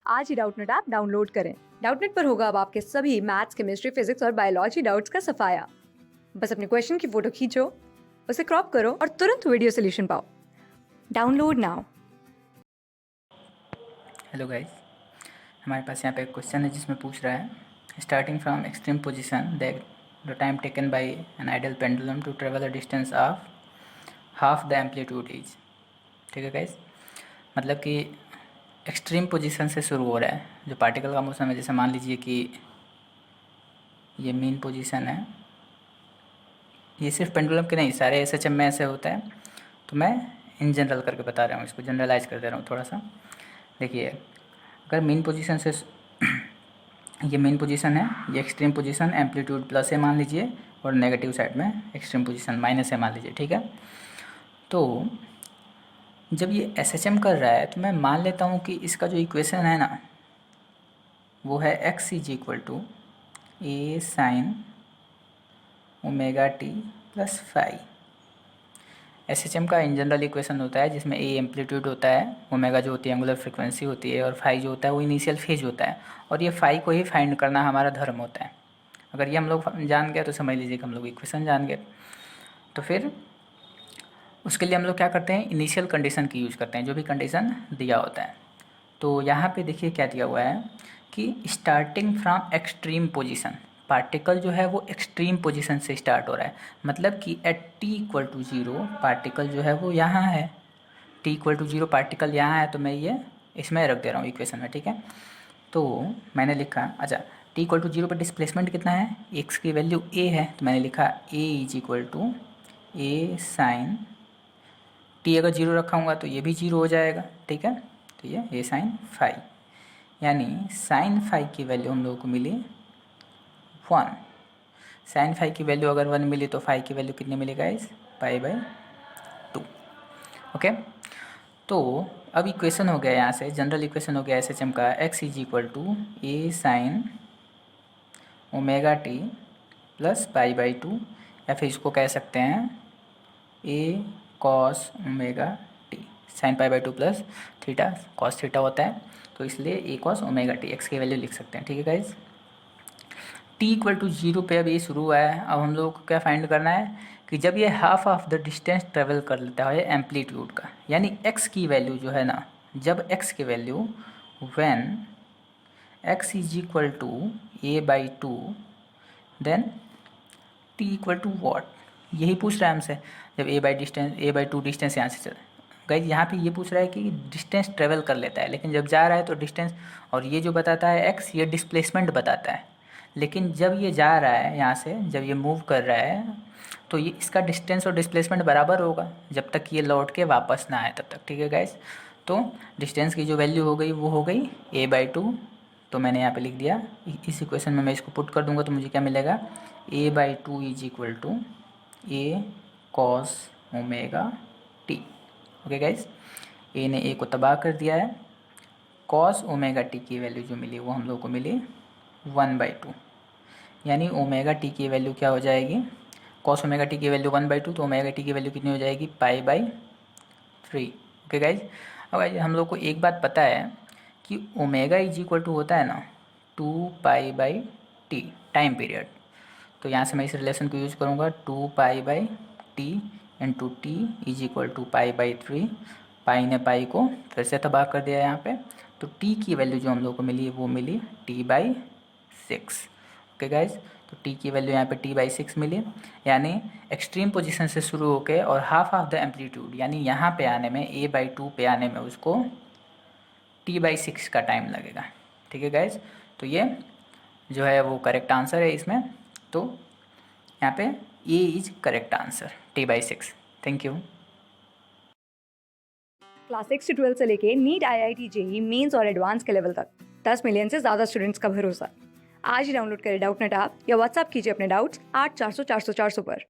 आज ही Doubtnut app download करें। Doubtnut पर होगा अब आपके सभी मैथ्स, केमिस्ट्री, फिजिक्स और बायोलॉजी डाउट्स का सफाया। बस अपने क्वेश्चन की फोटो खींचो, उसे क्रॉप करो और तुरंत वीडियो सोल्यूशन पाओ। Download now. हेलो गाइस, हमारे पास यहाँ पे एक क्वेश्चन है जिसमें पूछ रहा है starting from extreme position the time taken by an ideal pendulum to travel a distance of half the amplitude is. ठीक है गाइस, मतलब कि एक्सट्रीम पोजीशन से शुरू हो रहा है जो पार्टिकल का मोशन है। जैसे मान लीजिए कि ये मीन पोजीशन है, ये सिर्फ पेंडुलम के नहीं सारे एसएचएम में ऐसे होता है, तो मैं इन जनरल करके बता रहा हूँ, इसको जनरलाइज कर दे रहा हूँ थोड़ा सा। देखिए, अगर मेन पोजीशन से ये मेन पोजीशन है, ये एक्सट्रीम पोजीशन एम्पलीट्यूड प्लस है मान लीजिए, और नेगेटिव साइड में एक्सट्रीम पोजीशन माइनस है मान लीजिए। ठीक है, तो जब ये एसएचएम कर रहा है तो मैं मान लेता हूँ कि इसका जो इक्वेशन है ना वो है x is equal to a sine omega t plus phi. SHM का इन जनरल इक्वेशन होता है जिसमें ए एम्पलीट्यूड होता है, ओमेगा जो होती है एंगुलर फ्रीक्वेंसी होती है, और फाई जो होता है वो इनिशियल फेज होता है। और ये फाई को ही फाइंड करना हमारा धर्म होता है। अगर ये हम लोग जान गए तो समझ लीजिए कि हम लोग इक्वेशन जान गए। तो फिर उसके लिए हम लोग क्या करते हैं, इनिशियल कंडीशन की यूज़ करते हैं, जो भी कंडीशन दिया होता है। तो यहाँ पे देखिए क्या दिया हुआ है कि starting from extreme position, particle जो है वो एक्सट्रीम पोजीशन से स्टार्ट हो रहा है। मतलब कि at t equal to zero particle जो है वो यहाँ है, t equal to zero particle यहाँ है, तो मैं ये इसमें रख दे रहा हूँ इक्वेशन में। ठीक है, तो मैंने लिखा, अच्छा टी इक्वल टू जीरो पर डिस्प्लेसमेंट कितना है, एक्स की वैल्यू ए है, तो मैंने लिखा a is equal to a sine t. अगर जीरो रखा हूँगा तो ये भी जीरो हो जाएगा। ठीक है, तो ये ए साइन फाई, यानी साइन फाई की वैल्यू हम लोगों को मिली 1। साइन फाई की वैल्यू अगर 1 मिली तो फाई की वैल्यू कितनी मिली गाइस, पाई बाई 2। ओके, तो अब इक्वेशन हो गया, यहाँ से जनरल इक्वेशन हो गया एस एच एम का, x is equal to a sine omega t plus pi by 2, या फिर इसको कह सकते हैं a cos omega t, sine pi by 2 plus theta, cos theta होता है तो इसलिए a cos omega t, x की वैल्यू लिख सकते हैं। ठीक है guys, t equal to zero पे अब ये शुरू हुआ है। अब हम लोग को क्या फाइंड करना है कि जब ये half of the distance travel कर लेता है एम्पलीट्यूड का, यानी एक्स की वैल्यू जो है ना, जब एक्स की value when x is equal to a by 2 then t equal to what, यही पूछ रहा है हमसे। जब ए बाई टू डिस्टेंस यहाँ से चल गाइज, यहाँ पे ये पूछ रहा है कि डिस्टेंस ट्रेवल कर लेता है, लेकिन जब जा रहा है तो डिस्टेंस, और ये जो बताता है एक्स, ये डिस्प्लेसमेंट बताता है। लेकिन जब ये जा रहा है यहाँ से, जब ये मूव कर रहा है तो ये इसका डिस्टेंस और डिस्प्लेसमेंट बराबर होगा जब तक ये लौट के वापस ना आए तब तक। ठीक है गाइज, तो डिस्टेंस की जो वैल्यू हो गई वो हो गई ए बाई 2, तो मैंने यहाँ पे लिख दिया। इस इक्वेशन में मैं इसको पुट कर दूंगा तो मुझे क्या मिलेगा, a by 2 is equal to a cos omega t. Okay guys, a ने ए को तबाह कर दिया है, कॉस ओमेगा टी की वैल्यू जो मिली वो हम लोग को मिली 1/2, यानी ओमेगा टी की वैल्यू क्या हो जाएगी, कॉस ओमेगा टी की वैल्यू 1/2, तो ओमेगा टी की वैल्यू कितनी हो जाएगी, पाई बाई 3। ओके गाइज, अब गाइज हम लोग को एक बात पता है कि ओमेगा इज इक्वल टू होता है ना 2 pi by T time period. तो यहाँ से मैं इस रिलेशन को यूज़ करूँगा, 2 pi by t into t is equal to pi by 3। Pi ने पाई को फिर से तबाह कर दिया यहाँ पे, तो टी की वैल्यू जो हम लोग को मिली वो मिली टी बाई 6। ओके गाइज, तो टी की वैल्यू यहाँ पे टी बाई 6 मिली, यानी एक्सट्रीम पोजीशन से शुरू होके और हाफ ऑफ द एम्पलीट्यूड, यानी यहाँ पे आने में ए बाई 2 पे आने में उसको टी बाई 6 का टाइम लगेगा। ठीक है गाइज, तो ये जो है वो करेक्ट आंसर है इसमें, तो यहाँ पे a is correct answer, t by 6। Thank you. Class 6 से 12 से लेके नीट, IIT, जेई मेंस और एडवांस के लेवल तक 10 मिलियन से ज्यादा स्टूडेंट्स का भरोसा। आज ही डाउनलोड करें डाउटनेट ऐप या व्हाट्सएप कीजिए अपने डाउट्स 8400 400 400 पर।